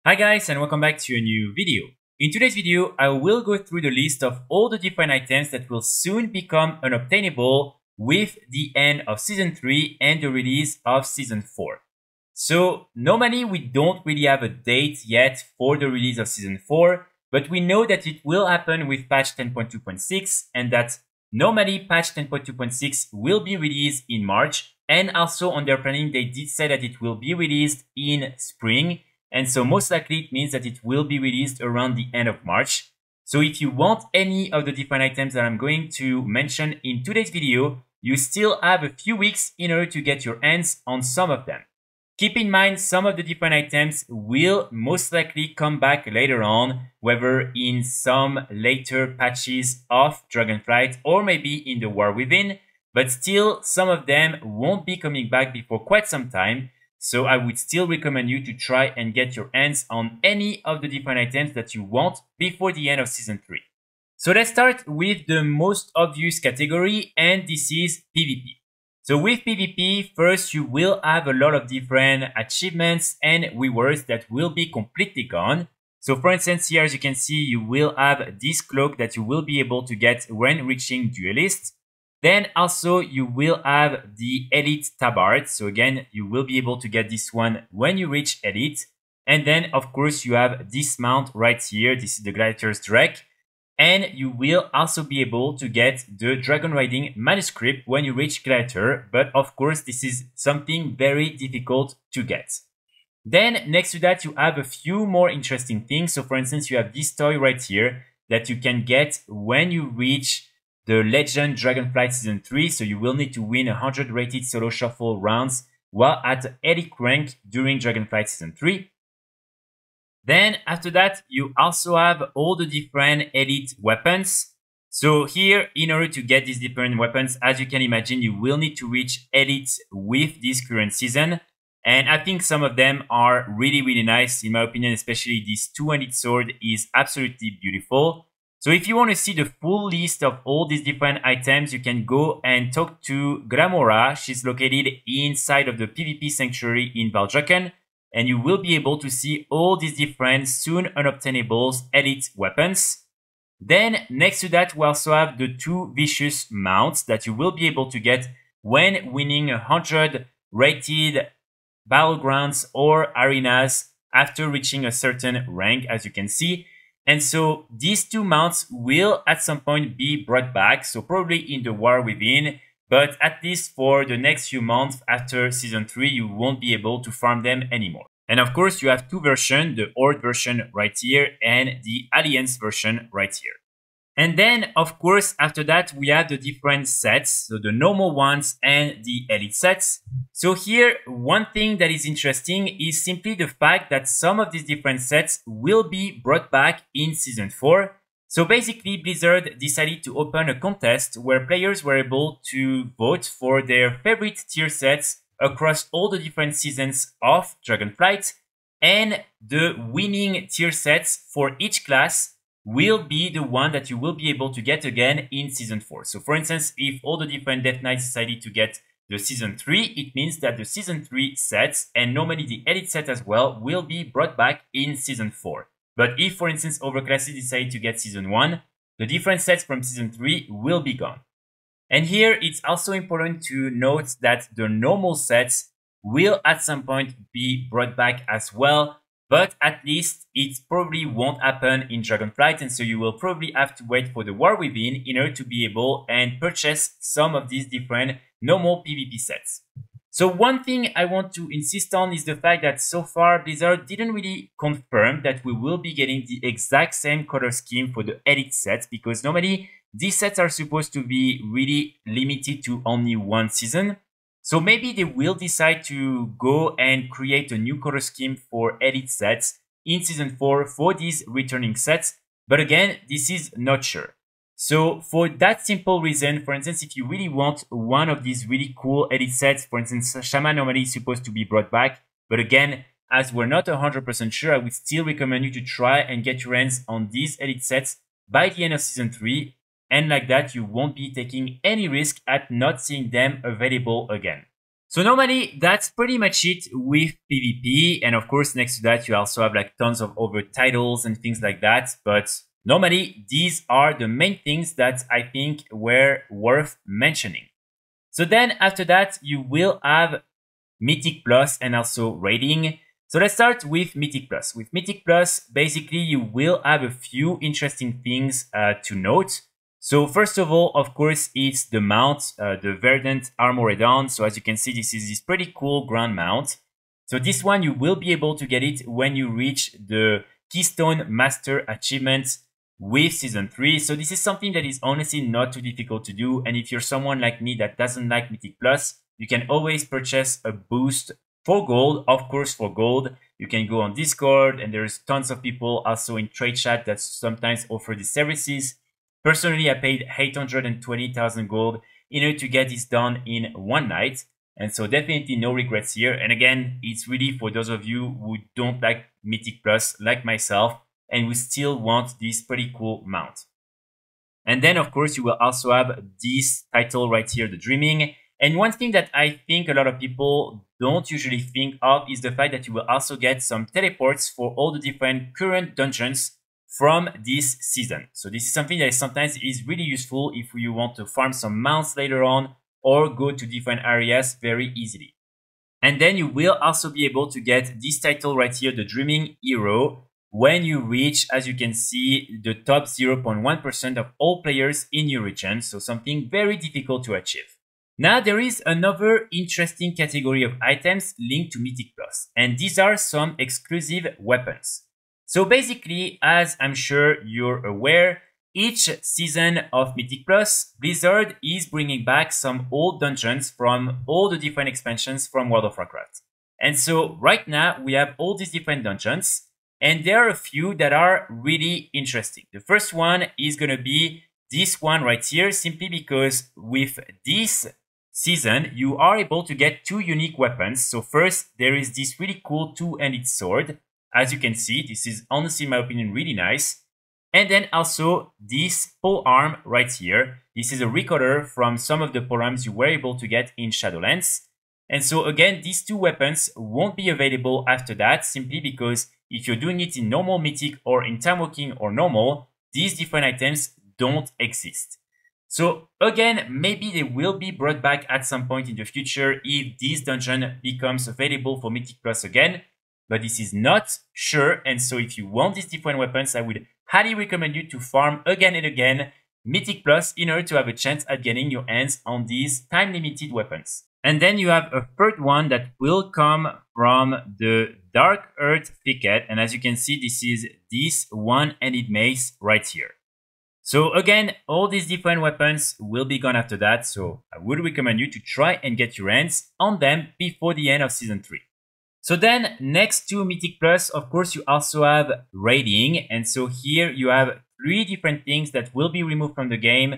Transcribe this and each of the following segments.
Hi guys, and welcome back to a new video. In today's video, I will go through the list of all the different items that will soon become unobtainable with the end of Season 3 and the release of Season 4. So normally we don't really have a date yet for the release of Season 4, but we know that it will happen with patch 10.2.6 and that normally patch 10.2.6 will be released in March, and also on their planning they did say that it will be released in spring. And so most likely it means that it will be released around the end of March. So if you want any of the different items that I'm going to mention in today's video, you still have a few weeks in order to get your hands on some of them. Keep in mind, some of the different items will most likely come back later on, whether in some later patches of Dragonflight or maybe in the War Within, but still some of them won't be coming back before quite some time. So I would still recommend you to try and get your hands on any of the different items that you want before the end of Season 3. So let's start with the most obvious category, and this is PvP. So with PvP, first you will have a lot of different achievements and rewards that will be completely gone. So for instance, here as you can see, you will have this cloak that you will be able to get when reaching Duelist. Then also you will have the Elite Tabard. So again, you will be able to get this one when you reach Elite. And then of course you have this mount right here. This is the Gladiator's Drake. And you will also be able to get the Dragon Riding Manuscript when you reach Gladiator. But of course this is something very difficult to get. Then next to that you have a few more interesting things. So for instance, you have this toy right here that you can get when you reach the Legend Dragonflight Season 3, so you will need to win 100 rated solo shuffle rounds while at Elite rank during Dragonflight Season 3. Then after that, you also have all the different Elite weapons. So here, in order to get these different weapons, as you can imagine, you will need to reach Elite with this current season. And I think some of them are really nice, in my opinion, especially this 2-handed sword is absolutely beautiful. So if you want to see the full list of all these different items, you can go and talk to Gramora. She's located inside of the PvP Sanctuary in Valdraken, and you will be able to see all these different soon unobtainables elite weapons. Then next to that, we also have the 2 vicious mounts that you will be able to get when winning 100 rated battlegrounds or arenas after reaching a certain rank, as you can see. And so these 2 mounts will at some point be brought back, so probably in the War Within, but at least for the next few months after Season 3, you won't be able to farm them anymore. And of course, you have 2 versions, the Horde version right here and the Alliance version right here. And then, of course, after that, we have the different sets, so the normal ones and the elite sets. So here, one thing that is interesting is simply the fact that some of these different sets will be brought back in Season 4. So basically, Blizzard decided to open a contest where players were able to vote for their favorite tier sets across all the different seasons of Dragonflight, and the winning tier sets for each class will be the one that you will be able to get again in Season 4. So for instance, if all the different Death Knights decided to get the Season 3, it means that the Season 3 sets, and normally the Elite set as well, will be brought back in Season 4. But if, for instance, overclasses decide to get Season 1, the different sets from Season 3 will be gone. And here, it's also important to note that the normal sets will at some point be brought back as well, but at least it probably won't happen in Dragonflight, and so you will probably have to wait for the War Within in order to be able and purchase some of these different normal PvP sets. So one thing I want to insist on is the fact that so far Blizzard didn't really confirm that we will be getting the exact same color scheme for the Elite sets, because normally these sets are supposed to be really limited to only 1 season. So maybe they will decide to go and create a new color scheme for Elite sets in Season 4 for these returning sets. But again, this is not sure. So for that simple reason, for instance, if you really want one of these really cool Elite sets, for instance, Shaman normally is supposed to be brought back. But again, as we're not 100% sure, I would still recommend you to try and get your hands on these Elite sets by the end of Season 3. And like that, you won't be taking any risk at not seeing them available again. So normally that's pretty much it with PvP. And of course, next to that, you also have like tons of other titles and things like that. But normally these are the main things that I think were worth mentioning. So then after that, you will have Mythic Plus and also raiding. So let's start with Mythic Plus. With Mythic Plus, basically you will have a few interesting things to note. So first of all, of course, it's the mount, the Verdant Armored On. So as you can see, this is this pretty cool ground mount. So this one, you will be able to get it when you reach the Keystone Master achievement with Season 3. So this is something that is honestly not too difficult to do. And if you're someone like me that doesn't like Mythic Plus, you can always purchase a boost for gold. Of course, for gold, you can go on Discord and there's tons of people also in trade chat that sometimes offer these services. Personally, I paid 820,000 gold in order to get this done in one night. And so definitely no regrets here. And again, it's really for those of you who don't like Mythic Plus like myself and who still want this pretty cool mount. And then, of course, you will also have this title right here, the Dreaming. And one thing that I think a lot of people don't usually think of is the fact that you will also get some teleports for all the different current dungeons from this season. So this is something that sometimes is really useful if you want to farm some mounts later on or go to different areas very easily. And then you will also be able to get this title right here, the Dreaming Hero, when you reach, as you can see, the top 0.1% of all players in your region. So something very difficult to achieve. Now, there is another interesting category of items linked to Mythic Plus, and these are some exclusive weapons. So basically, as I'm sure you're aware, each season of Mythic Plus, Blizzard is bringing back some old dungeons from all the different expansions from World of Warcraft. And so right now, we have all these different dungeons, and there are a few that are really interesting. The first one is going to be this one right here, simply because with this season, you are able to get two unique weapons. So first, there is this really cool two-handed sword. As you can see, this is honestly, in my opinion, really nice. And then also this pole arm right here. This is a recorder from some of the pole arms you were able to get in Shadowlands. And so again, these two weapons won't be available after that, simply because if you're doing it in normal Mythic or in Time Walking or normal, these different items don't exist. So again, maybe they will be brought back at some point in the future if this dungeon becomes available for Mythic Plus again, but this is not sure. And so if you want these different weapons, I would highly recommend you to farm again and again Mythic Plus in order to have a chance at getting your hands on these time-limited weapons. And then you have a third one that will come from the Dark Earth Thicket. And as you can see, this is this one-handed mace right here. So again, all these different weapons will be gone after that. So I would recommend you to try and get your hands on them before the end of Season 3. So then next to Mythic Plus, of course, you also have raiding. And so here you have three different things that will be removed from the game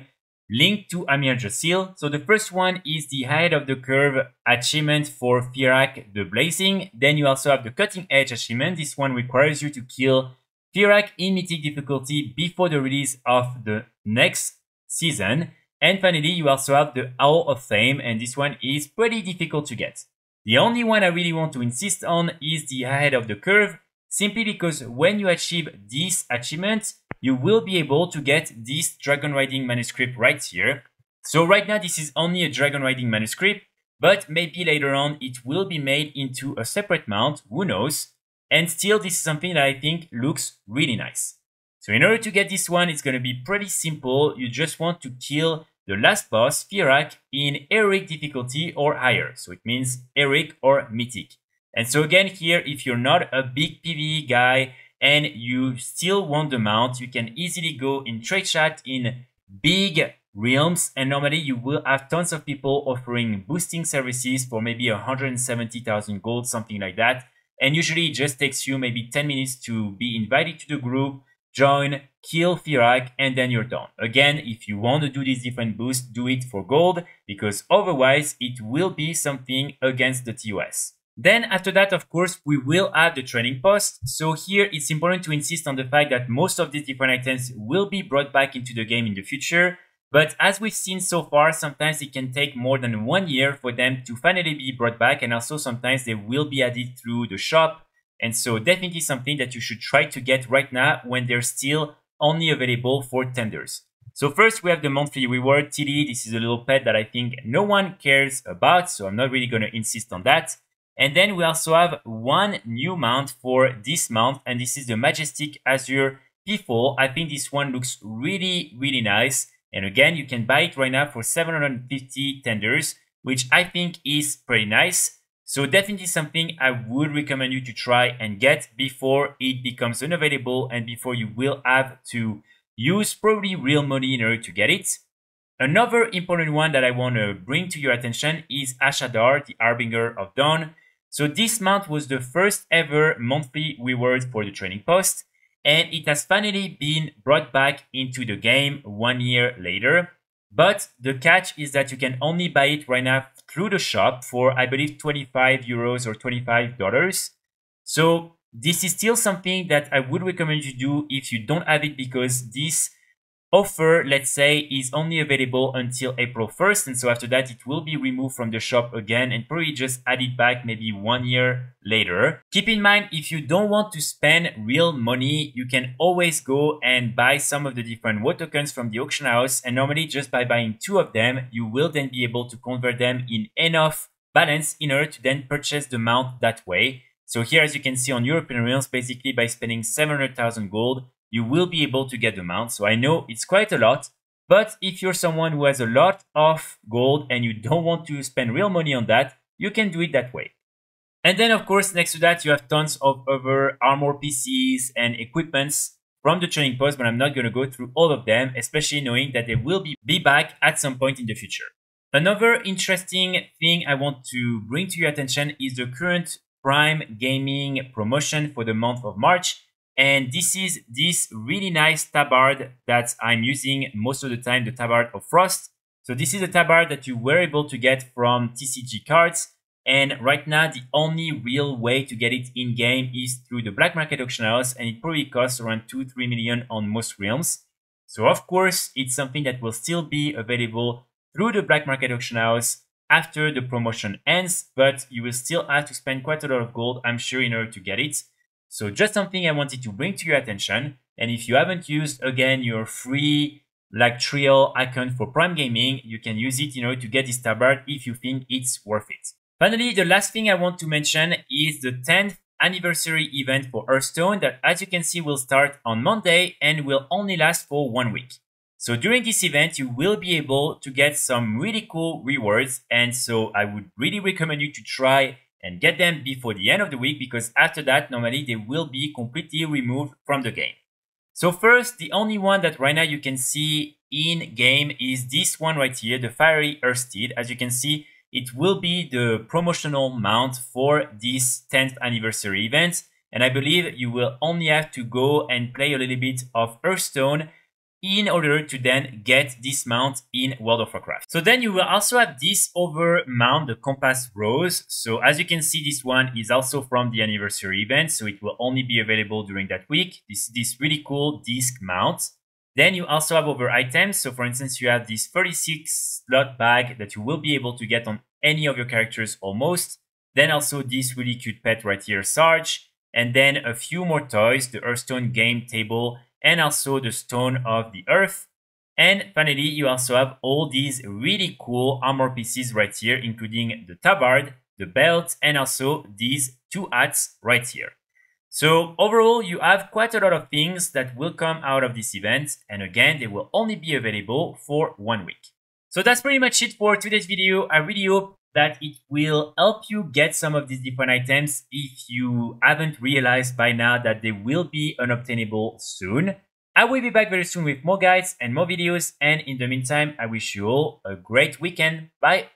linked to Amir Jasil. So the first one is the Head of the Curve achievement for Firak the Blazing. Then you also have the Cutting Edge achievement. This one requires you to kill Firak in Mythic difficulty before the release of the next season. And finally, you also have the Owl of Fame, and this one is pretty difficult to get. The only one I really want to insist on is the Ahead of the Curve, simply because when you achieve this achievement, you will be able to get this Dragon Riding manuscript right here. So right now, this is only a Dragon Riding manuscript, but maybe later on it will be made into a separate mount, who knows? And still, this is something that I think looks really nice. So in order to get this one, it's going to be pretty simple. You just want to kill the last boss, Firak, in Heroic difficulty or higher. So it means Heroic or Mythic. And so again, here, if you're not a big PvE guy and you still want the mount, you can easily go in trade chat in big realms. And normally you will have tons of people offering boosting services for maybe 170,000 gold, something like that. And usually it just takes you maybe 10 minutes to be invited to the group, join, kill Firak, and then you're done. Again, if you want to do these different boosts, do it for gold, because otherwise it will be something against the TOS. Then after that, of course, we will have the training post. So here it's important to insist on the fact that most of these different items will be brought back into the game in the future. But as we've seen so far, sometimes it can take more than 1 year for them to finally be brought back, and also sometimes they will be added through the shop. And so definitely something that you should try to get right now when they're still only available for tenders. So first we have the monthly reward Tilly. This is a little pet that I think no one cares about, so I'm not really going to insist on that. And then we also have one new mount for this month, and this is the Majestic Azure P4. I think this one looks really, really nice. And again, you can buy it right now for 750 tenders, which I think is pretty nice. So definitely something I would recommend you to try and get before it becomes unavailable and before you will have to use probably real money in order to get it. Another important one that I want to bring to your attention is Ashadar, the Harbinger of Dawn. So this month was the first ever monthly reward for the trading post, and it has finally been brought back into the game 1 year later. But the catch is that you can only buy it right now through the shop for, I believe, 25 euros or $25. So this is still something that I would recommend you do if you don't have it, because this offer, let's say, is only available until April 1st. And so after that, it will be removed from the shop again and probably just added back maybe 1 year later. Keep in mind, if you don't want to spend real money, you can always go and buy some of the different WoW tokens from the auction house. And normally just by buying 2 of them, you will then be able to convert them in enough balance in order to then purchase the mount that way. So here, as you can see on European realms, basically by spending 700,000 gold, you will be able to get the mount. So I know it's quite a lot, but if you're someone who has a lot of gold and you don't want to spend real money on that, you can do it that way. And then of course, next to that, you have tons of other armor pieces and equipments from the trading post, but I'm not going to go through all of them, especially knowing that they will be back at some point in the future. Another interesting thing I want to bring to your attention is the current Prime Gaming promotion for the month of March. And this is this really nice tabard that I'm using most of the time, the Tabard of Frost. So this is a tabard that you were able to get from TCG cards. And right now, the only real way to get it in-game is through the black market auction house. And it probably costs around 2-3 million on most realms. So of course, it's something that will still be available through the black market auction house after the promotion ends. But you will still have to spend quite a lot of gold, I'm sure, in order to get it. So just something I wanted to bring to your attention. And if you haven't used, again, your free like trial icon for Prime Gaming, you can use it in order to get this tabard if you think it's worth it. Finally, the last thing I want to mention is the 10th anniversary event for HearthStone that, as you can see, will start on Monday and will only last for 1 week. So during this event, you will be able to get some really cool rewards. And so I would really recommend you to try and get them before the end of the week, because after that, normally they will be completely removed from the game. So first, the only one that right now you can see in game is this one right here, the Fiery Earthsteed. As you can see, it will be the promotional mount for this 10th anniversary event. And I believe you will only have to go and play a little bit of HearthStone in order to then get this mount in World of Warcraft. So then you will also have this other mount, the Compass Rose. So as you can see, this one is also from the anniversary event, so it will only be available during that week. This really cool disc mount. Then you also have other items. So for instance, you have this 36 slot bag that you will be able to get on any of your characters almost. Then also this really cute pet right here, Sarge. And then a few more toys, the HearthStone game table, and also the Stone of the Earth. And finally, you also have all these really cool armor pieces right here, including the tabard, the belt, and also these 2 hats right here. So overall, you have quite a lot of things that will come out of this event. And again, they will only be available for 1 week. So that's pretty much it for today's video. I really hope that it will help you get some of these different items if you haven't realized by now that they will be unobtainable soon. I will be back very soon with more guides and more videos, and in the meantime, I wish you all a great weekend. Bye!